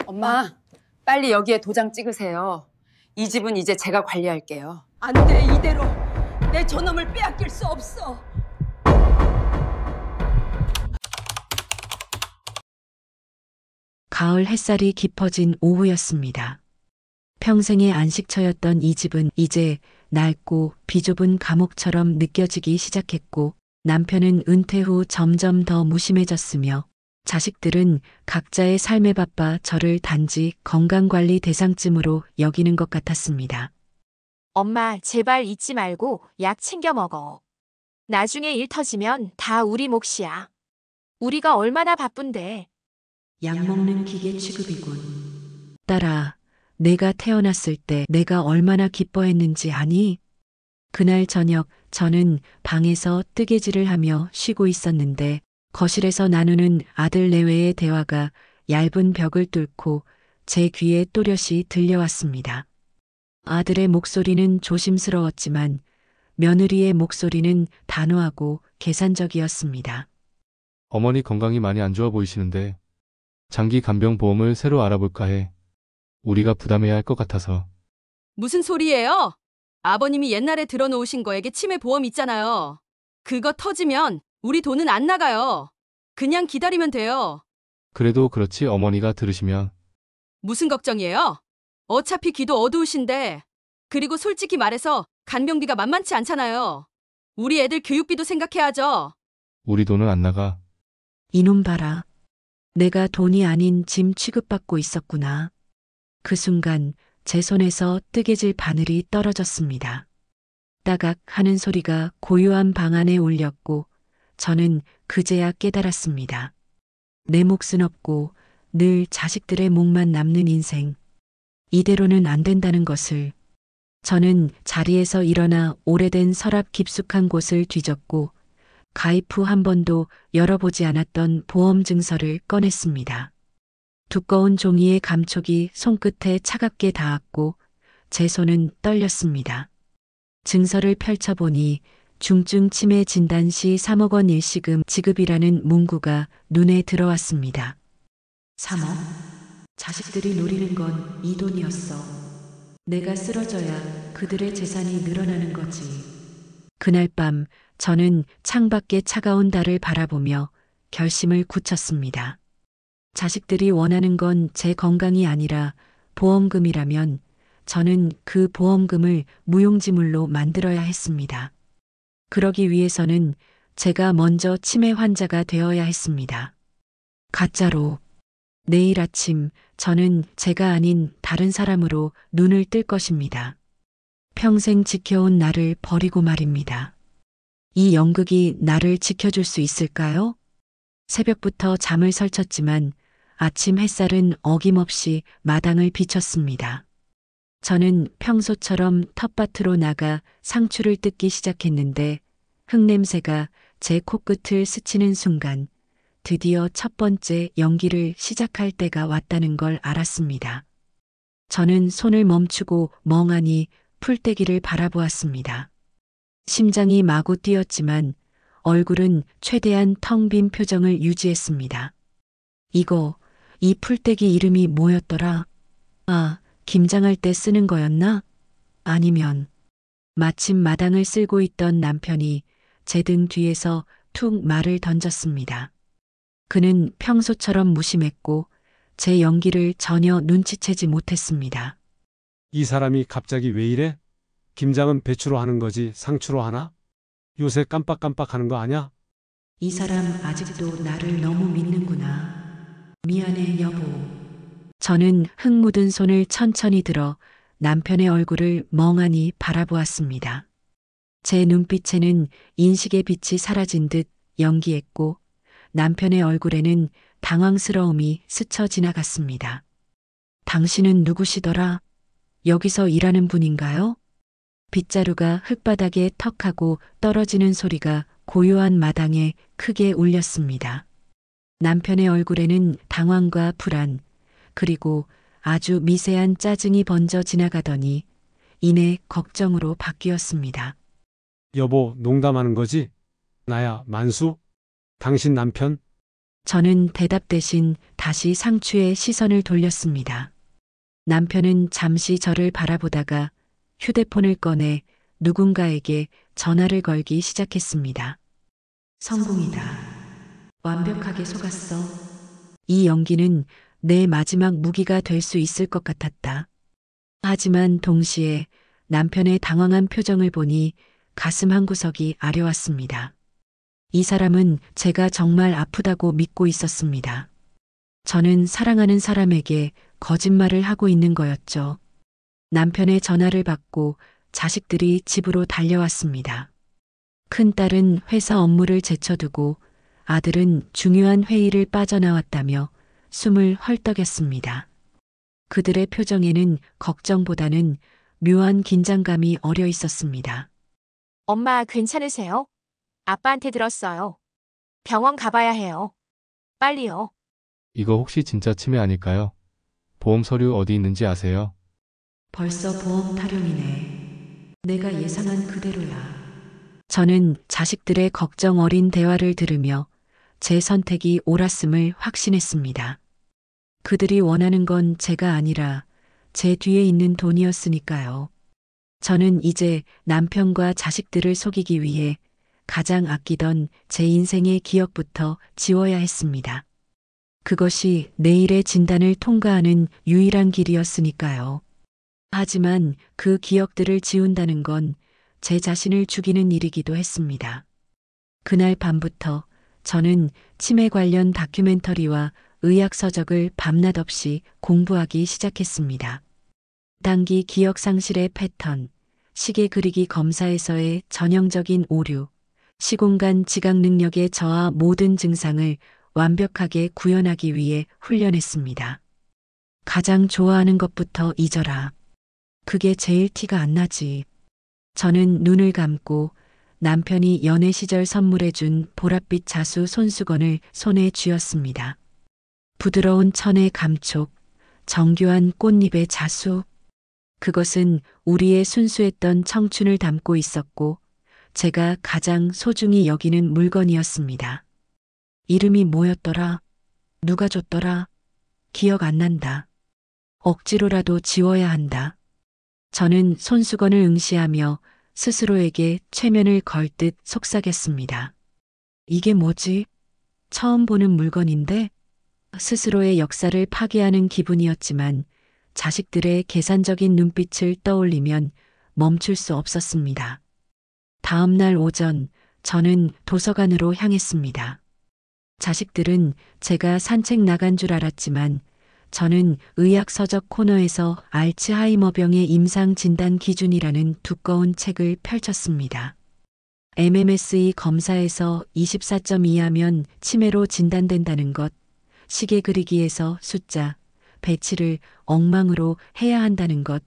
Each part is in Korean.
엄마, 빨리 여기에 도장 찍으세요. 이 집은 이제 제가 관리할게요. 안 돼, 이대로. 내 저놈을 빼앗길 수 없어. 가을 햇살이 깊어진 오후였습니다. 평생의 안식처였던 이 집은 이제 낡고 비좁은 감옥처럼 느껴지기 시작했고, 남편은 은퇴 후 점점 더 무심해졌으며 자식들은 각자의 삶에 바빠 저를 단지 건강관리 대상쯤으로 여기는 것 같았습니다. 엄마, 제발 잊지 말고 약 챙겨 먹어. 나중에 일 터지면 다 우리 몫이야. 우리가 얼마나 바쁜데. 약 먹는 기계 취급이군. 딸아, 내가 태어났을 때 내가 얼마나 기뻐했는지 아니? 그날 저녁 저는 방에서 뜨개질을 하며 쉬고 있었는데 거실에서 나누는 아들 내외의 대화가 얇은 벽을 뚫고 제 귀에 또렷이 들려왔습니다. 아들의 목소리는 조심스러웠지만 며느리의 목소리는 단호하고 계산적이었습니다. 어머니 건강이 많이 안 좋아 보이시는데 장기 간병 보험을 새로 알아볼까 해. 우리가 부담해야 할 것 같아서. 무슨 소리예요? 아버님이 옛날에 들어놓으신 거에게 치매 보험 있잖아요. 그거 터지면 우리 돈은 안 나가요. 그냥 기다리면 돼요. 그래도 그렇지 어머니가 들으시면. 무슨 걱정이에요? 어차피 귀도 어두우신데. 그리고 솔직히 말해서 간병비가 만만치 않잖아요. 우리 애들 교육비도 생각해야죠. 우리 돈은 안 나가. 이놈 봐라. 내가 돈이 아닌 짐 취급받고 있었구나. 그 순간 제 손에서 뜨개질 바늘이 떨어졌습니다. 따각 하는 소리가 고요한 방 안에 울렸고 저는 그제야 깨달았습니다. 내 몫은 없고 늘 자식들의 몫만 남는 인생. 이대로는 안 된다는 것을. 저는 자리에서 일어나 오래된 서랍 깊숙한 곳을 뒤졌고 가입 후 한 번도 열어보지 않았던 보험 증서를 꺼냈습니다. 두꺼운 종이의 감촉이 손끝에 차갑게 닿았고 제 손은 떨렸습니다. 증서를 펼쳐보니 중증 치매 진단 시 3억 원 일시금 지급이라는 문구가 눈에 들어왔습니다. 3억? 자식들이 노리는 건 이 돈이었어. 내가 쓰러져야 그들의 재산이 늘어나는 거지. 그날 밤 저는 창밖의 차가운 달을 바라보며 결심을 굳혔습니다. 자식들이 원하는 건 제 건강이 아니라 보험금이라면 저는 그 보험금을 무용지물로 만들어야 했습니다. 그러기 위해서는 제가 먼저 치매 환자가 되어야 했습니다. 가짜로. 내일 아침 저는 제가 아닌 다른 사람으로 눈을 뜰 것입니다. 평생 지켜온 나를 버리고 말입니다. 이 연극이 나를 지켜줄 수 있을까요? 새벽부터 잠을 설쳤지만 아침 햇살은 어김없이 마당을 비췄습니다. 저는 평소처럼 텃밭으로 나가 상추를 뜯기 시작했는데 흙냄새가 제 코끝을 스치는 순간 드디어 첫 번째 연기를 시작할 때가 왔다는 걸 알았습니다. 저는 손을 멈추고 멍하니 풀떼기를 바라보았습니다. 심장이 마구 뛰었지만 얼굴은 최대한 텅 빈 표정을 유지했습니다. 이 풀떼기 이름이 뭐였더라? 아, 김장할 때 쓰는 거였나? 아니면 마침 마당을 쓸고 있던 남편이 제 등 뒤에서 툭 말을 던졌습니다. 그는 평소처럼 무심했고 제 연기를 전혀 눈치채지 못했습니다. 이 사람이 갑자기 왜 이래? 김장은 배추로 하는 거지 상추로 하나? 요새 깜빡깜빡하는 거 아냐? 이 사람 아직도 나를 너무 믿는구나. 미안해 여보. 저는 흙 묻은 손을 천천히 들어 남편의 얼굴을 멍하니 바라보았습니다. 제 눈빛에는 인식의 빛이 사라진 듯 연기했고 남편의 얼굴에는 당황스러움이 스쳐 지나갔습니다. 당신은 누구시더라? 여기서 일하는 분인가요? 빗자루가 흙바닥에 턱하고 떨어지는 소리가 고요한 마당에 크게 울렸습니다. 남편의 얼굴에는 당황과 불안, 그리고 아주 미세한 짜증이 번져 지나가더니 이내 걱정으로 바뀌었습니다. 여보, 농담하는 거지? 나야, 만수? 당신 남편? 저는 대답 대신 다시 상추에 시선을 돌렸습니다. 남편은 잠시 저를 바라보다가 휴대폰을 꺼내 누군가에게 전화를 걸기 시작했습니다. 성공이다. 완벽하게 속았어. 이 연기는 내 마지막 무기가 될 수 있을 것 같았다. 하지만 동시에 남편의 당황한 표정을 보니 가슴 한구석이 아려왔습니다. 이 사람은 제가 정말 아프다고 믿고 있었습니다. 저는 사랑하는 사람에게 거짓말을 하고 있는 거였죠. 남편의 전화를 받고 자식들이 집으로 달려왔습니다. 큰딸은 회사 업무를 제쳐두고 아들은 중요한 회의를 빠져나왔다며 숨을 헐떡였습니다. 그들의 표정에는 걱정보다는 묘한 긴장감이 어려 있었습니다. 엄마 괜찮으세요? 아빠한테 들었어요. 병원 가봐야 해요. 빨리요. 이거 혹시 진짜 치매 아닐까요? 보험 서류 어디 있는지 아세요? 벌써 보험 타령이네. 내가 예상한 그대로야. 저는 자식들의 걱정 어린 대화를 들으며 제 선택이 옳았음을 확신했습니다. 그들이 원하는 건 제가 아니라 제 뒤에 있는 돈이었으니까요. 저는 이제 남편과 자식들을 속이기 위해 가장 아끼던 제 인생의 기억부터 지워야 했습니다. 그것이 내일의 진단을 통과하는 유일한 길이었으니까요. 하지만 그 기억들을 지운다는 건 제 자신을 죽이는 일이기도 했습니다. 그날 밤부터 저는 치매 관련 다큐멘터리와 의학 서적을 밤낮 없이 공부하기 시작했습니다. 단기 기억 상실의 패턴, 시계 그리기 검사에서의 전형적인 오류, 시공간 지각 능력의 저하 모든 증상을 완벽하게 구현하기 위해 훈련했습니다. 가장 좋아하는 것부터 잊어라. 그게 제일 티가 안 나지. 저는 눈을 감고 남편이 연애 시절 선물해준 보랏빛 자수 손수건을 손에 쥐었습니다. 부드러운 천의 감촉, 정교한 꽃잎의 자수. 그것은 우리의 순수했던 청춘을 담고 있었고 제가 가장 소중히 여기는 물건이었습니다. 이름이 뭐였더라? 누가 줬더라? 기억 안 난다. 억지로라도 지워야 한다. 저는 손수건을 응시하며 스스로에게 최면을 걸 듯 속삭였습니다. 이게 뭐지? 처음 보는 물건인데? 스스로의 역사를 파괴하는 기분이었지만 자식들의 계산적인 눈빛을 떠올리면 멈출 수 없었습니다. 다음 날 오전 저는 도서관으로 향했습니다. 자식들은 제가 산책 나간 줄 알았지만 저는 의학서적 코너에서 알츠하이머병의 임상 진단 기준이라는 두꺼운 책을 펼쳤습니다. MMSE 검사에서 24점 이하면 치매로 진단된다는 것, 시계 그리기에서 숫자, 배치를 엉망으로 해야 한다는 것,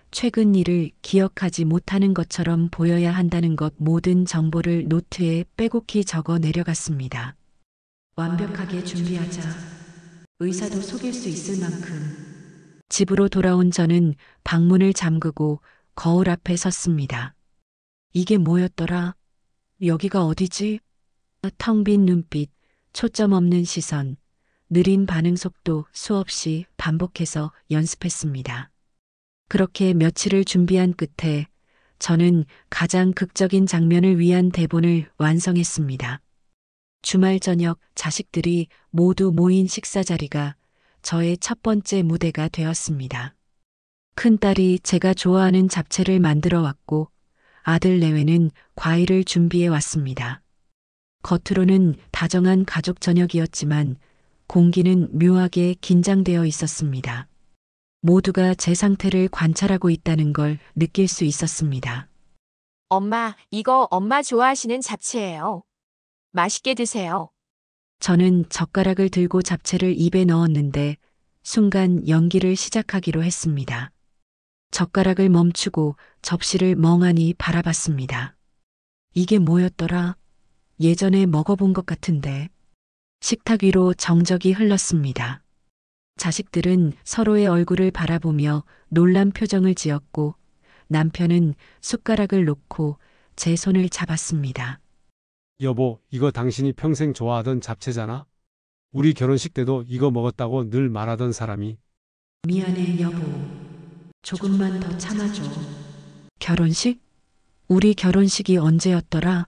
최근 일을 기억하지 못하는 것처럼 보여야 한다는 것 모든 정보를 노트에 빼곡히 적어 내려갔습니다. 완벽하게 준비하자. 의사도 속일 수 있을 만큼. 집으로 돌아온 저는 방문을 잠그고 거울 앞에 섰습니다. 이게 뭐였더라? 여기가 어디지? 텅 빈 눈빛, 초점 없는 시선, 느린 반응 속도 수없이 반복해서 연습했습니다. 그렇게 며칠을 준비한 끝에 저는 가장 극적인 장면을 위한 대본을 완성했습니다. 주말 저녁 자식들이 모두 모인 식사 자리가 저의 첫 번째 무대가 되었습니다. 큰딸이 제가 좋아하는 잡채를 만들어 왔고 아들 내외는 과일을 준비해 왔습니다. 겉으로는 다정한 가족 저녁이었지만 공기는 묘하게 긴장되어 있었습니다. 모두가 제 상태를 관찰하고 있다는 걸 느낄 수 있었습니다. 엄마, 이거 엄마 좋아하시는 잡채예요. 맛있게 드세요. 저는 젓가락을 들고 잡채를 입에 넣었는데 순간 연기를 시작하기로 했습니다. 젓가락을 멈추고 접시를 멍하니 바라봤습니다. 이게 뭐였더라? 예전에 먹어본 것 같은데. 식탁 위로 정적이 흘렀습니다. 자식들은 서로의 얼굴을 바라보며 놀란 표정을 지었고 남편은 숟가락을 놓고 제 손을 잡았습니다. 여보, 이거 당신이 평생 좋아하던 잡채잖아? 우리 결혼식 때도 이거 먹었다고 늘 말하던 사람이 미안해, 여보. 조금만 더 참아줘. 결혼식? 우리 결혼식이 언제였더라?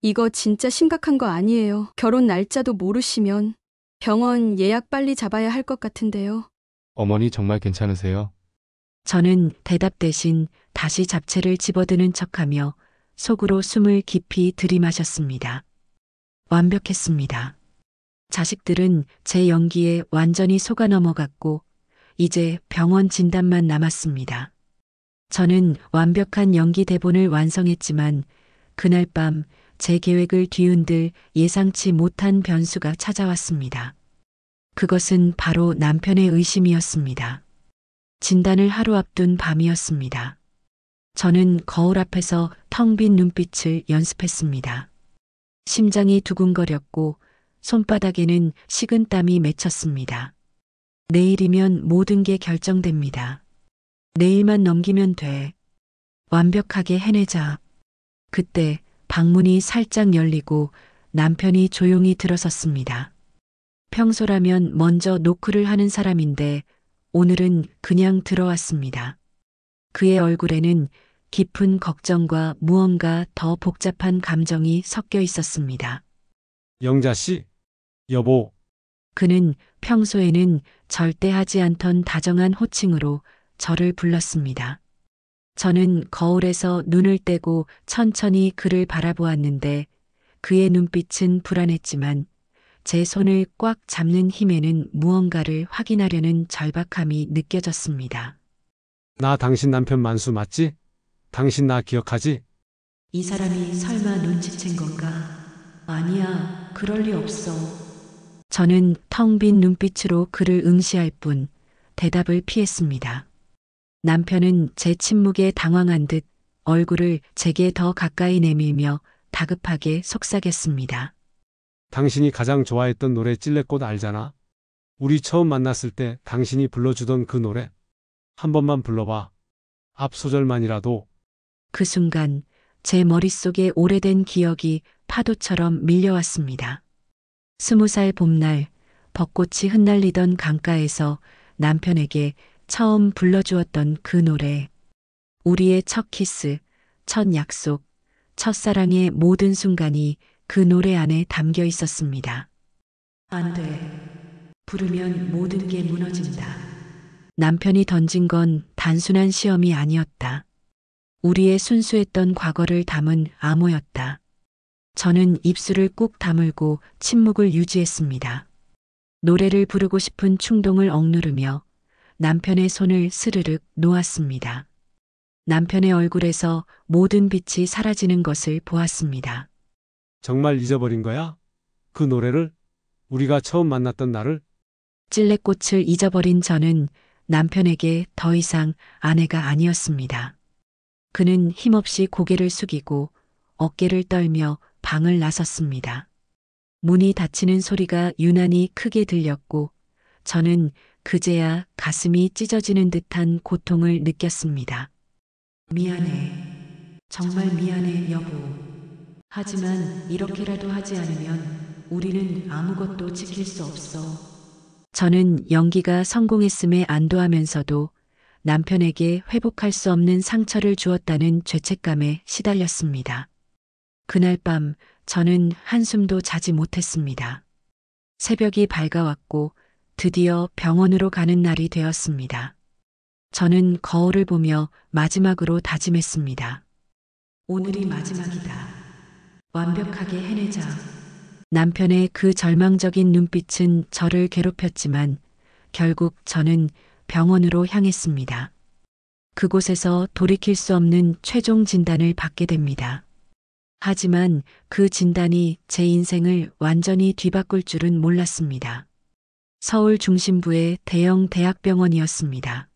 이거 진짜 심각한 거 아니에요. 결혼 날짜도 모르시면 병원 예약 빨리 잡아야 할 것 같은데요. 어머니 정말 괜찮으세요? 저는 대답 대신 다시 잡채를 집어드는 척하며 속으로 숨을 깊이 들이마셨습니다. 완벽했습니다. 자식들은 제 연기에 완전히 속아 넘어갔고 이제 병원 진단만 남았습니다. 저는 완벽한 연기 대본을 완성했지만 그날 밤 제 계획을 뒤흔들 예상치 못한 변수가 찾아왔습니다. 그것은 바로 남편의 의심이었습니다. 진단을 하루 앞둔 밤이었습니다. 저는 거울 앞에서 텅 빈 눈빛을 연습했습니다. 심장이 두근거렸고 손바닥에는 식은땀이 맺혔습니다. 내일이면 모든 게 결정됩니다. 내일만 넘기면 돼. 완벽하게 해내자. 그때 방문이 살짝 열리고 남편이 조용히 들어섰습니다. 평소라면 먼저 노크를 하는 사람인데 오늘은 그냥 들어왔습니다. 그의 얼굴에는 깊은 걱정과 무언가 더 복잡한 감정이 섞여 있었습니다. 영자 씨, 여보, 그는 평소에는 절대 하지 않던 다정한 호칭으로 저를 불렀습니다. 저는 거울에서 눈을 떼고 천천히 그를 바라보았는데 그의 눈빛은 불안했지만 제 손을 꽉 잡는 힘에는 무언가를 확인하려는 절박함이 느껴졌습니다. 나 당신 남편 만수 맞지? 당신 나 기억하지? 이 사람이 설마 눈치챈 건가? 아니야, 그럴 리 없어. 저는 텅 빈 눈빛으로 그를 응시할 뿐 대답을 피했습니다. 남편은 제 침묵에 당황한 듯 얼굴을 제게 더 가까이 내밀며 다급하게 속삭였습니다. 당신이 가장 좋아했던 노래 찔레꽃 알잖아? 우리 처음 만났을 때 당신이 불러주던 그 노래. 한 번만 불러봐. 앞 소절만이라도. 그 순간 제 머릿속에 오래된 기억이 파도처럼 밀려왔습니다. 20살 봄날 벚꽃이 흩날리던 강가에서 남편에게 처음 불러주었던 그 노래. 우리의 첫 키스, 첫 약속, 첫사랑의 모든 순간이 그 노래 안에 담겨 있었습니다. 안 돼. 부르면 모든 게 무너진다. 남편이 던진 건 단순한 시험이 아니었다. 우리의 순수했던 과거를 담은 암호였다. 저는 입술을 꾹 다물고 침묵을 유지했습니다. 노래를 부르고 싶은 충동을 억누르며 남편의 손을 스르륵 놓았습니다. 남편의 얼굴에서 모든 빛이 사라지는 것을 보았습니다. 정말 잊어버린 거야? 그 노래를? 우리가 처음 만났던 날을? 찔레꽃을 잊어버린 저는 남편에게 더 이상 아내가 아니었습니다. 그는 힘없이 고개를 숙이고 어깨를 떨며 방을 나섰습니다. 문이 닫히는 소리가 유난히 크게 들렸고 저는 그제야 가슴이 찢어지는 듯한 고통을 느꼈습니다. 미안해. 정말 미안해, 여보. 하지만 이렇게라도 하지 않으면 우리는 아무것도 지킬 수 없어. 저는 연기가 성공했음에 안도하면서도 남편에게 회복할 수 없는 상처를 주었다는 죄책감에 시달렸습니다. 그날 밤 저는 한숨도 자지 못했습니다. 새벽이 밝아왔고 드디어 병원으로 가는 날이 되었습니다. 저는 거울을 보며 마지막으로 다짐했습니다. 오늘이 마지막이다. 완벽하게 해내자. 남편의 그 절망적인 눈빛은 저를 괴롭혔지만 결국 저는 병원으로 향했습니다. 그곳에서 돌이킬 수 없는 최종 진단을 받게 됩니다. 하지만 그 진단이 제 인생을 완전히 뒤바꿀 줄은 몰랐습니다. 서울 중심부의 대형 대학병원이었습니다.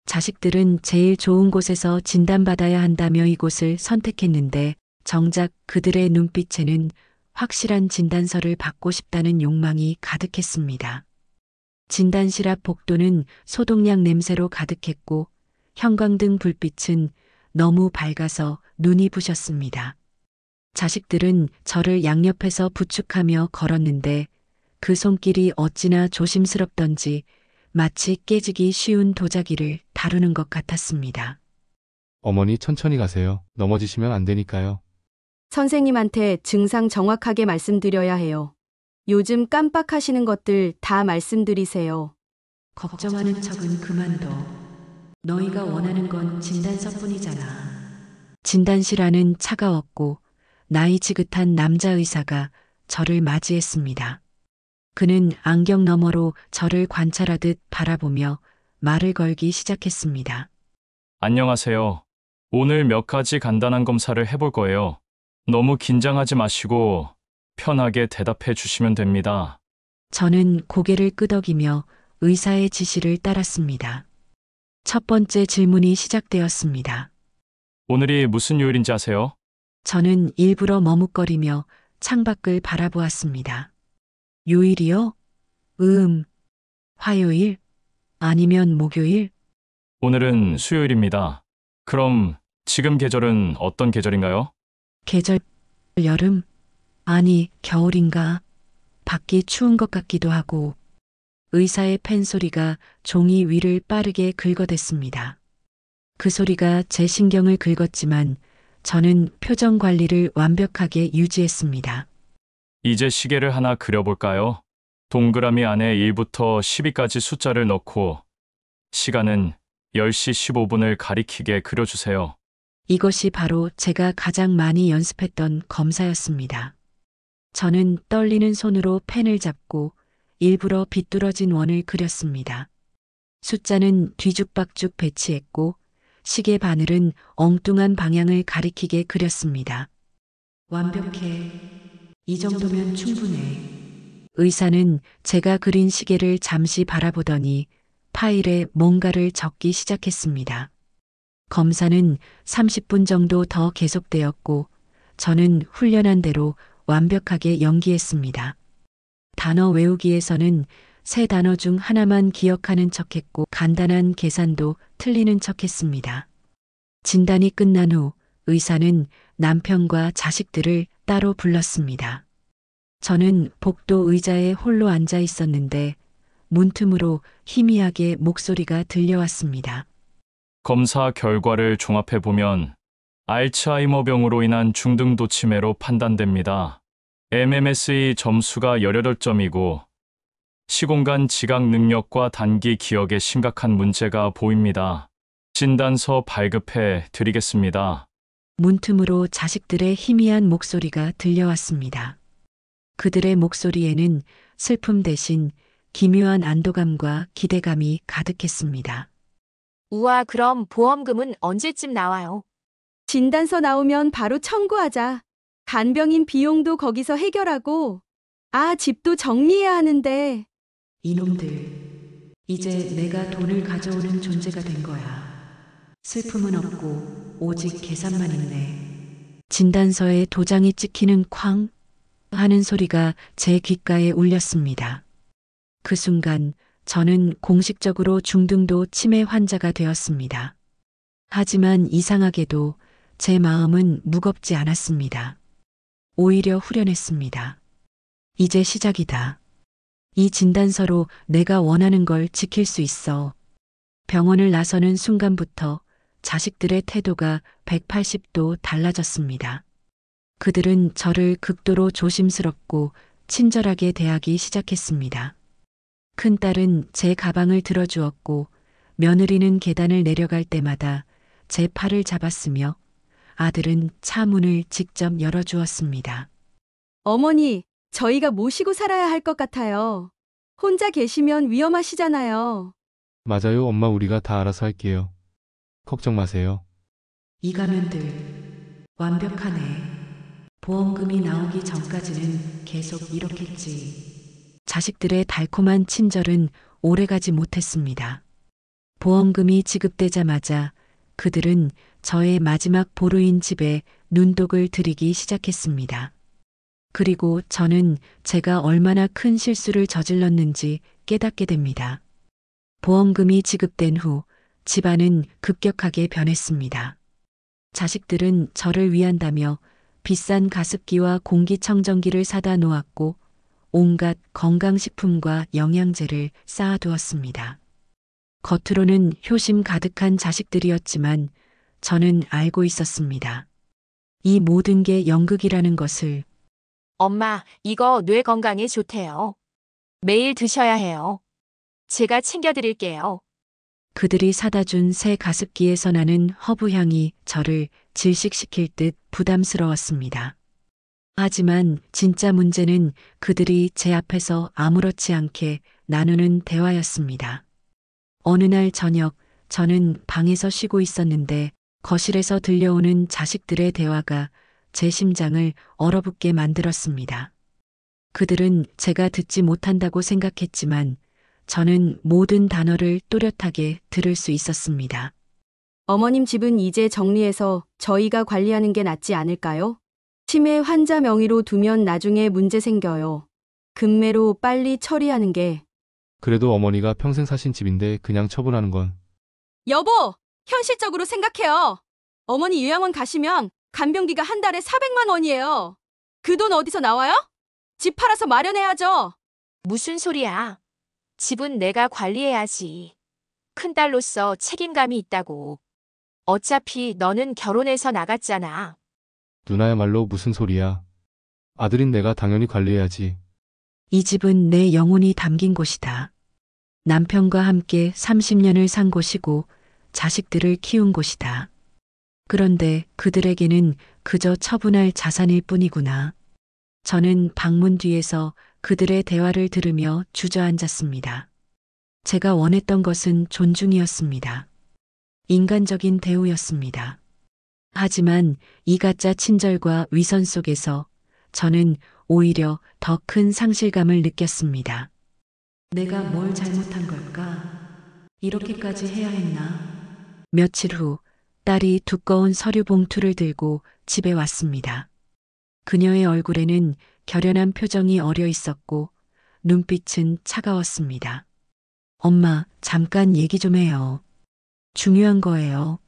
자식들은 제일 좋은 곳에서 진단받아야 한다며 이곳을 선택했는데 정작 그들의 눈빛에는 확실한 진단서를 받고 싶다는 욕망이 가득했습니다. 진단실 앞 복도는 소독약 냄새로 가득했고 형광등 불빛은 너무 밝아서 눈이 부셨습니다. 자식들은 저를 양옆에서 부축하며 걸었는데 그 손길이 어찌나 조심스럽던지 마치 깨지기 쉬운 도자기를 다루는 것 같았습니다. 어머니 천천히 가세요. 넘어지시면 안 되니까요. 선생님한테 증상 정확하게 말씀드려야 해요. 요즘 깜빡하시는 것들 다 말씀드리세요. 걱정하는 척은 그만둬. 너희가 원하는 건 진단서뿐이잖아. 진단실 안은 차가웠고 나이 지긋한 남자 의사가 저를 맞이했습니다. 그는 안경 너머로 저를 관찰하듯 바라보며 말을 걸기 시작했습니다. 안녕하세요. 오늘 몇 가지 간단한 검사를 해볼 거예요. 너무 긴장하지 마시고 편하게 대답해 주시면 됩니다. 저는 고개를 끄덕이며 의사의 지시를 따랐습니다. 첫 번째 질문이 시작되었습니다. 오늘이 무슨 요일인지 아세요? 저는 일부러 머뭇거리며 창밖을 바라보았습니다. 요일이요? 화요일? 아니면 목요일? 오늘은 수요일입니다. 그럼 지금 계절은 어떤 계절인가요? 계절, 여름? 아니, 겨울인가? 밖이 추운 것 같기도 하고. 의사의 펜 소리가 종이 위를 빠르게 긁어댔습니다. 그 소리가 제 신경을 긁었지만 저는 표정 관리를 완벽하게 유지했습니다. 이제 시계를 하나 그려볼까요? 동그라미 안에 1부터 10위까지 숫자를 넣고 시간은 10시 15분을 가리키게 그려주세요. 이것이 바로 제가 가장 많이 연습했던 검사였습니다. 저는 떨리는 손으로 펜을 잡고 일부러 비뚤어진 원을 그렸습니다. 숫자는 뒤죽박죽 배치했고 시계 바늘은 엉뚱한 방향을 가리키게 그렸습니다. 완벽해. 이 정도면 충분해. 의사는 제가 그린 시계를 잠시 바라보더니 파일에 뭔가를 적기 시작했습니다. 검사는 30분 정도 더 계속되었고 저는 훈련한 대로 완벽하게 연기했습니다. 단어 외우기에서는 세 단어 중 하나만 기억하는 척했고 간단한 계산도 틀리는 척했습니다. 진단이 끝난 후 의사는 남편과 자식들을 따로 불렀습니다. 저는 복도 의자에 홀로 앉아 있었는데 문틈으로 희미하게 목소리가 들려왔습니다. 검사 결과를 종합해보면 알츠하이머병으로 인한 중등도 치매로 판단됩니다. MMSE 점수가 18점이고 시공간 지각 능력과 단기 기억에 심각한 문제가 보입니다. 진단서 발급해 드리겠습니다. 문틈으로 자식들의 희미한 목소리가 들려왔습니다. 그들의 목소리에는 슬픔 대신 기묘한 안도감과 기대감이 가득했습니다. 우와, 그럼 보험금은 언제쯤 나와요? 진단서 나오면 바로 청구하자. 간병인 비용도 거기서 해결하고. 집도 정리해야 하는데. 이놈들, 이제 내가 돈을 가져오는 존재가 된 거야. 슬픔은 없고 오직 계산만 있네. 진단서에 도장이 찍히는 쾅 하는 소리가 제 귓가에 울렸습니다. 그 순간 저는 공식적으로 중등도 치매 환자가 되었습니다. 하지만 이상하게도 제 마음은 무겁지 않았습니다. 오히려 후련했습니다. 이제 시작이다. 이 진단서로 내가 원하는 걸 지킬 수 있어. 병원을 나서는 순간부터 자식들의 태도가 180도 달라졌습니다. 그들은 저를 극도로 조심스럽고 친절하게 대하기 시작했습니다. 큰딸은 제 가방을 들어주었고 며느리는 계단을 내려갈 때마다 제 팔을 잡았으며 아들은 차 문을 직접 열어주었습니다. 어머니, 저희가 모시고 살아야 할 것 같아요. 혼자 계시면 위험하시잖아요. 맞아요, 엄마. 우리가 다 알아서 할게요. 걱정 마세요. 이 가면들 완벽하네. 보험금이 나오기 전까지는 계속 이렇겠지. 자식들의 달콤한 친절은 오래가지 못했습니다. 보험금이 지급되자마자 그들은 저의 마지막 보루인 집에 눈독을 들이기 시작했습니다. 그리고 저는 제가 얼마나 큰 실수를 저질렀는지 깨닫게 됩니다. 보험금이 지급된 후 집안은 급격하게 변했습니다. 자식들은 저를 위한다며 비싼 가습기와 공기청정기를 사다 놓았고 온갖 건강식품과 영양제를 쌓아두었습니다. 겉으로는 효심 가득한 자식들이었지만 저는 알고 있었습니다. 이 모든 게 연극이라는 것을. 엄마, 이거 뇌 건강에 좋대요. 매일 드셔야 해요. 제가 챙겨드릴게요. 그들이 사다 준 새 가습기에서 나는 허브향이 저를 질식시킬 듯 부담스러웠습니다. 하지만 진짜 문제는 그들이 제 앞에서 아무렇지 않게 나누는 대화였습니다. 어느 날 저녁, 저는 방에서 쉬고 있었는데 거실에서 들려오는 자식들의 대화가 제 심장을 얼어붙게 만들었습니다. 그들은 제가 듣지 못한다고 생각했지만 저는 모든 단어를 또렷하게 들을 수 있었습니다. 어머님 집은 이제 정리해서 저희가 관리하는 게 낫지 않을까요? 치매 환자 명의로 두면 나중에 문제 생겨요. 금매로 빨리 처리하는 게. 그래도 어머니가 평생 사신 집인데 그냥 처분하는 건. 여보, 현실적으로 생각해요. 어머니 요양원 가시면 간병비가 한 달에 400만 원이에요. 그 돈 어디서 나와요? 집 팔아서 마련해야죠. 무슨 소리야? 집은 내가 관리해야지. 큰딸로서 책임감이 있다고. 어차피 너는 결혼해서 나갔잖아. 누나야말로 무슨 소리야. 아들인 내가 당연히 관리해야지. 이 집은 내 영혼이 담긴 곳이다. 남편과 함께 30년을 산 곳이고 자식들을 키운 곳이다. 그런데 그들에게는 그저 처분할 자산일 뿐이구나. 저는 방문 뒤에서 그들의 대화를 들으며 주저앉았습니다. 제가 원했던 것은 존중이었습니다. 인간적인 대우였습니다. 하지만 이 가짜 친절과 위선 속에서 저는 오히려 더 큰 상실감을 느꼈습니다. 내가 뭘 잘못한 걸까? 이렇게까지 해야 했나? 며칠 후 딸이 두꺼운 서류 봉투를 들고 집에 왔습니다. 그녀의 얼굴에는 결연한 표정이 어려 있었고 눈빛은 차가웠습니다. 엄마, 잠깐 얘기 좀 해요. 중요한 거예요.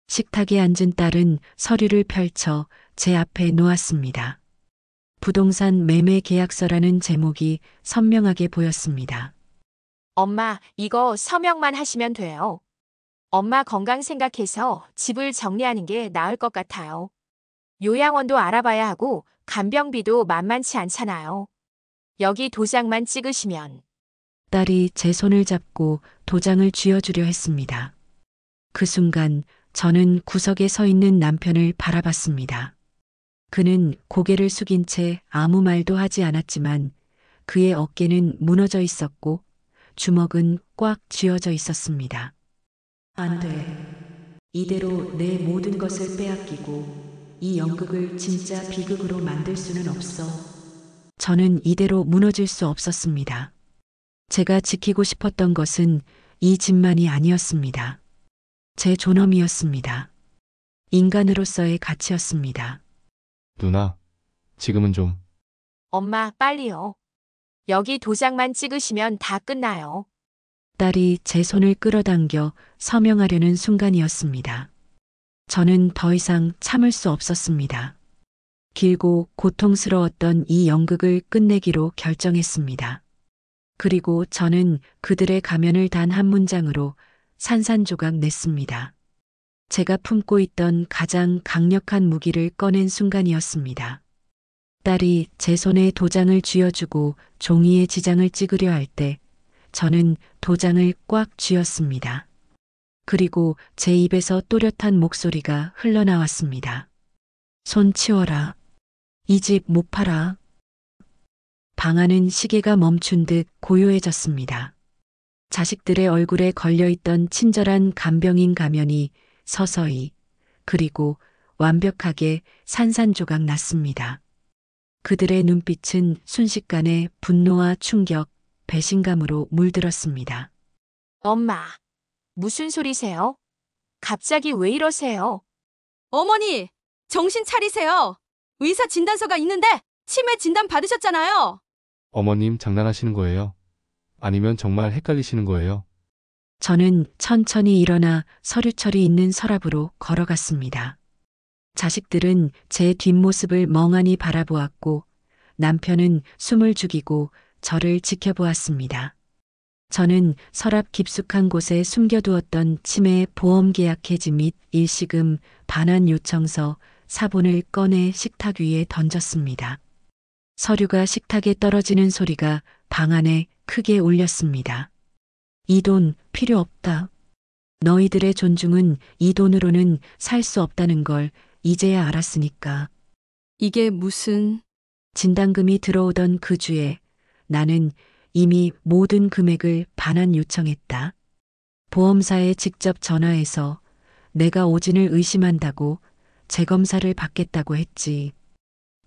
식탁에 앉은 딸은 서류를 펼쳐 제 앞에 놓았습니다. 부동산 매매 계약서라는 제목이 선명하게 보였습니다. 엄마, 이거 서명만 하시면 돼요. 엄마 건강 생각해서 집을 정리하는 게 나을 것 같아요. 요양원도 알아봐야 하고 간병비도 만만치 않잖아요. 여기 도장만 찍으시면. 딸이 제 손을 잡고 도장을 쥐어주려 했습니다. 그 순간 저는 구석에 서 있는 남편을 바라봤습니다. 그는 고개를 숙인 채 아무 말도 하지 않았지만 그의 어깨는 무너져 있었고 주먹은 꽉 쥐어져 있었습니다. 안 돼. 이대로 내 모든 것을 빼앗기고 이 연극을 진짜 비극으로 만들 수는 없어. 저는 이대로 무너질 수 없었습니다. 제가 지키고 싶었던 것은 이 집만이 아니었습니다. 제 존엄이었습니다. 인간으로서의 가치였습니다. 누나, 지금은 좀. 엄마, 빨리요. 여기 도장만 찍으시면 다 끝나요. 딸이 제 손을 끌어당겨 서명하려는 순간이었습니다. 저는 더 이상 참을 수 없었습니다. 길고 고통스러웠던 이 연극을 끝내기로 결정했습니다. 그리고 저는 그들의 가면을 단 한 문장으로 산산조각 냈습니다. 제가 품고 있던 가장 강력한 무기를 꺼낸 순간이었습니다. 딸이 제 손에 도장을 쥐어주고 종이에 지장을 찍으려 할 때 저는 도장을 꽉 쥐었습니다. 그리고 제 입에서 또렷한 목소리가 흘러나왔습니다. 손 치워라. 이 집 못 팔아. 방 안은 시계가 멈춘 듯 고요해졌습니다. 자식들의 얼굴에 걸려있던 친절한 간병인 가면이 서서히 그리고 완벽하게 산산조각 났습니다. 그들의 눈빛은 순식간에 분노와 충격, 배신감으로 물들었습니다. 엄마, 무슨 소리세요? 갑자기 왜 이러세요? 어머니, 정신 차리세요. 의사 진단서가 있는데 치매 진단 받으셨잖아요. 어머님 장난하시는 거예요? 아니면 정말 헷갈리시는 거예요? 저는 천천히 일어나 서류철이 있는 서랍으로 걸어갔습니다. 자식들은 제 뒷모습을 멍하니 바라보았고 남편은 숨을 죽이고 저를 지켜보았습니다. 저는 서랍 깊숙한 곳에 숨겨두었던 치매 보험 계약 해지 및 일시금 반환 요청서 사본을 꺼내 식탁 위에 던졌습니다. 서류가 식탁에 떨어지는 소리가 방 안에 크게 울렸습니다. 이 돈 필요 없다. 너희들의 존중은 이 돈으로는 살 수 없다는 걸 이제야 알았으니까. 이게 무슨... 진단금이 들어오던 그 주에 나는 이미 모든 금액을 반환 요청했다. 보험사에 직접 전화해서 내가 오진을 의심한다고 재검사를 받겠다고 했지.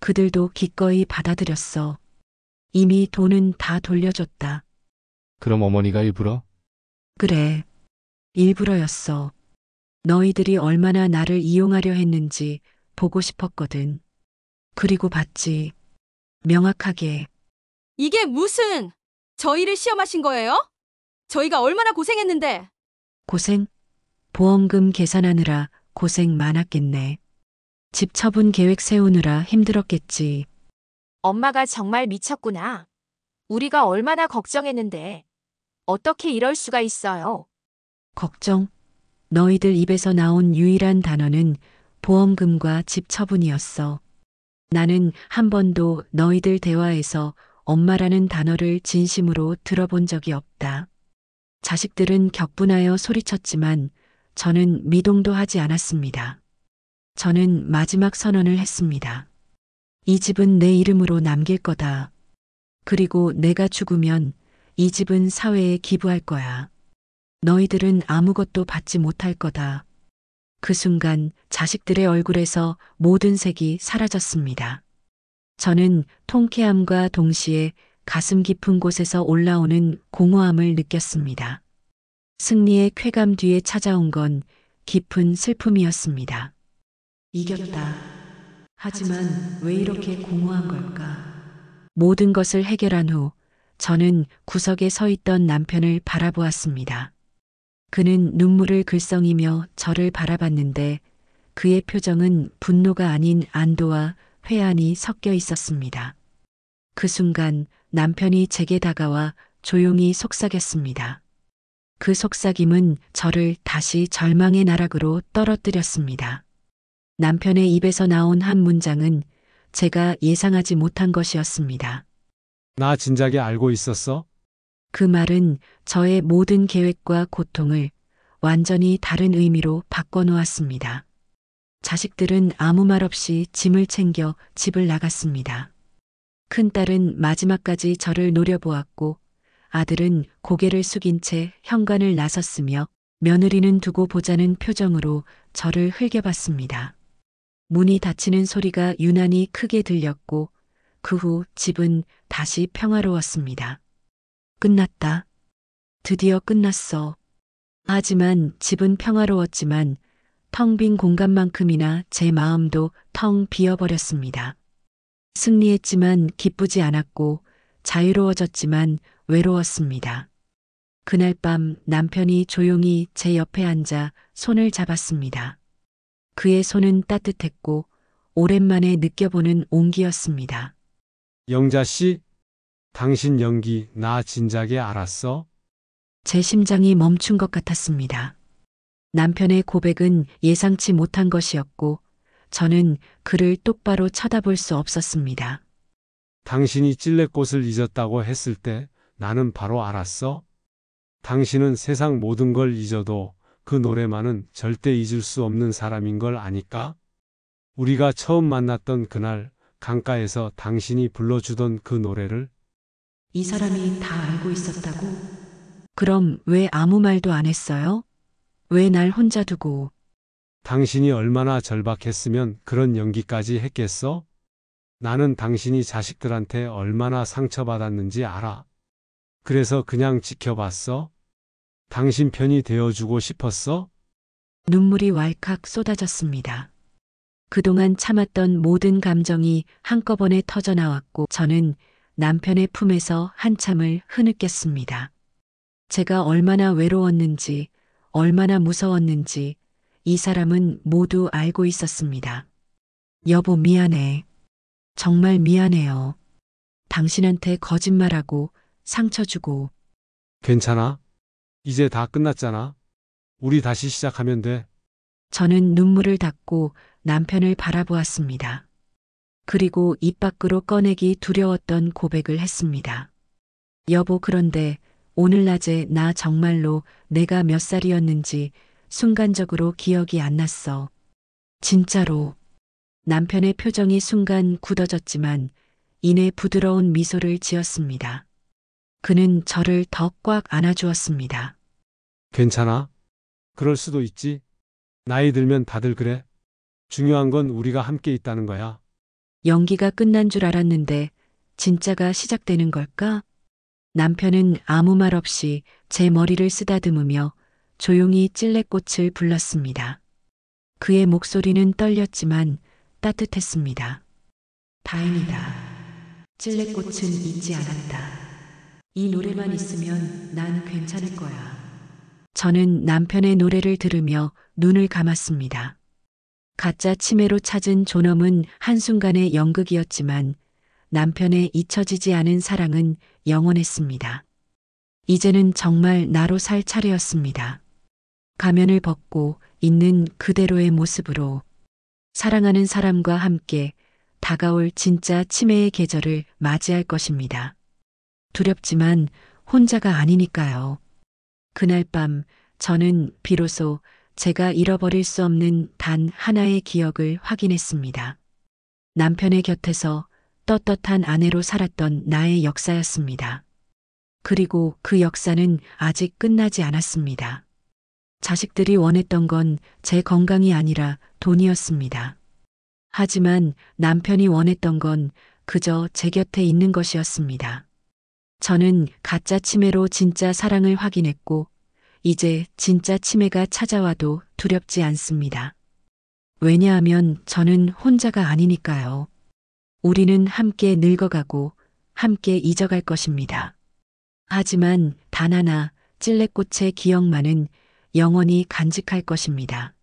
그들도 기꺼이 받아들였어. 이미 돈은 다 돌려줬다. 그럼 어머니가 일부러? 그래. 일부러였어. 너희들이 얼마나 나를 이용하려 했는지 보고 싶었거든. 그리고 봤지. 명확하게. 이게 무슨... 저희를 시험하신 거예요? 저희가 얼마나 고생했는데. 고생? 보험금 계산하느라 고생 많았겠네. 집 처분 계획 세우느라 힘들었겠지. 엄마가 정말 미쳤구나. 우리가 얼마나 걱정했는데. 어떻게 이럴 수가 있어요? 걱정? 너희들 입에서 나온 유일한 단어는 보험금과 집 처분이었어. 나는 한 번도 너희들 대화에서 엄마라는 단어를 진심으로 들어본 적이 없다. 자식들은 격분하여 소리쳤지만 저는 미동도 하지 않았습니다. 저는 마지막 선언을 했습니다. 이 집은 내 이름으로 남길 거다. 그리고 내가 죽으면 이 집은 사회에 기부할 거야. 너희들은 아무것도 받지 못할 거다. 그 순간 자식들의 얼굴에서 모든 색이 사라졌습니다. 저는 통쾌함과 동시에 가슴 깊은 곳에서 올라오는 공허함을 느꼈습니다. 승리의 쾌감 뒤에 찾아온 건 깊은 슬픔이었습니다. 이겼다. 하지만 왜 이렇게 공허한 걸까? 모든 것을 해결한 후 저는 구석에 서 있던 남편을 바라보았습니다. 그는 눈물을 글썽이며 저를 바라봤는데 그의 표정은 분노가 아닌 안도와 회한이 섞여 있었습니다. 그 순간 남편이 제게 다가와 조용히 속삭였습니다. 그 속삭임은 저를 다시 절망의 나락으로 떨어뜨렸습니다. 남편의 입에서 나온 한 문장은 제가 예상하지 못한 것이었습니다. 나 진작에 알고 있었어? 그 말은 저의 모든 계획과 고통을 완전히 다른 의미로 바꿔놓았습니다. 자식들은 아무 말 없이 짐을 챙겨 집을 나갔습니다. 큰딸은 마지막까지 저를 노려보았고 아들은 고개를 숙인 채 현관을 나섰으며 며느리는 두고 보자는 표정으로 저를 흘겨봤습니다. 문이 닫히는 소리가 유난히 크게 들렸고 그 후 집은 다시 평화로웠습니다. 끝났다. 드디어 끝났어. 하지만 집은 평화로웠지만 텅 빈 공간만큼이나 제 마음도 텅 비어버렸습니다. 승리했지만 기쁘지 않았고 자유로워졌지만 외로웠습니다. 그날 밤 남편이 조용히 제 옆에 앉아 손을 잡았습니다. 그의 손은 따뜻했고 오랜만에 느껴보는 온기였습니다. 영자 씨, 당신 연기 나 진작에 알았어? 제 심장이 멈춘 것 같았습니다. 남편의 고백은 예상치 못한 것이었고 저는 그를 똑바로 쳐다볼 수 없었습니다. 당신이 찔레꽃을 잊었다고 했을 때 나는 바로 알았어. 당신은 세상 모든 걸 잊어도 그 노래만은 절대 잊을 수 없는 사람인 걸 아니까? 우리가 처음 만났던 그날 강가에서 당신이 불러주던 그 노래를 이 사람이 다 알고 있었다고? 그럼 왜 아무 말도 안 했어요? 왜 날 혼자 두고? 당신이 얼마나 절박했으면 그런 연기까지 했겠어? 나는 당신이 자식들한테 얼마나 상처받았는지 알아. 그래서 그냥 지켜봤어? 당신 편이 되어주고 싶었어? 눈물이 왈칵 쏟아졌습니다. 그동안 참았던 모든 감정이 한꺼번에 터져나왔고 저는 남편의 품에서 한참을 흐느꼈습니다. 제가 얼마나 외로웠는지, 얼마나 무서웠는지 이 사람은 모두 알고 있었습니다. 여보 미안해. 정말 미안해요. 당신한테 거짓말하고 상처 주고 괜찮아? 이제 다 끝났잖아. 우리 다시 시작하면 돼. 저는 눈물을 닦고 남편을 바라보았습니다. 그리고 입 밖으로 꺼내기 두려웠던 고백을 했습니다. 여보, 그런데 오늘 낮에 나 정말로 내가 몇 살이었는지 순간적으로 기억이 안 났어. 진짜로. 남편의 표정이 순간 굳어졌지만 이내 부드러운 미소를 지었습니다. 그는 저를 더 꽉 안아주었습니다. 괜찮아? 그럴 수도 있지. 나이 들면 다들 그래. 중요한 건 우리가 함께 있다는 거야. 연기가 끝난 줄 알았는데 진짜가 시작되는 걸까? 남편은 아무 말 없이 제 머리를 쓰다듬으며 조용히 찔레꽃을 불렀습니다. 그의 목소리는 떨렸지만 따뜻했습니다. 다행이다. 찔레꽃은 잊지 않았다. 이 노래만 있으면 난 괜찮을 거야. 저는 남편의 노래를 들으며 눈을 감았습니다. 가짜 치매로 찾은 존엄은 한순간의 연극이었지만 남편의 잊혀지지 않은 사랑은 영원했습니다. 이제는 정말 나로 살 차례였습니다. 가면을 벗고 있는 그대로의 모습으로 사랑하는 사람과 함께 다가올 진짜 치매의 계절을 맞이할 것입니다. 두렵지만 혼자가 아니니까요. 그날 밤 저는 비로소 제가 잃어버릴 수 없는 단 하나의 기억을 확인했습니다. 남편의 곁에서 떳떳한 아내로 살았던 나의 역사였습니다. 그리고 그 역사는 아직 끝나지 않았습니다. 자식들이 원했던 건 제 건강이 아니라 돈이었습니다. 하지만 남편이 원했던 건 그저 제 곁에 있는 것이었습니다. 저는 가짜 치매로 진짜 사랑을 확인했고 이제 진짜 치매가 찾아와도 두렵지 않습니다. 왜냐하면 저는 혼자가 아니니까요. 우리는 함께 늙어가고 함께 잊어갈 것입니다. 하지만 단 하나 찔레꽃의 기억만은 영원히 간직할 것입니다.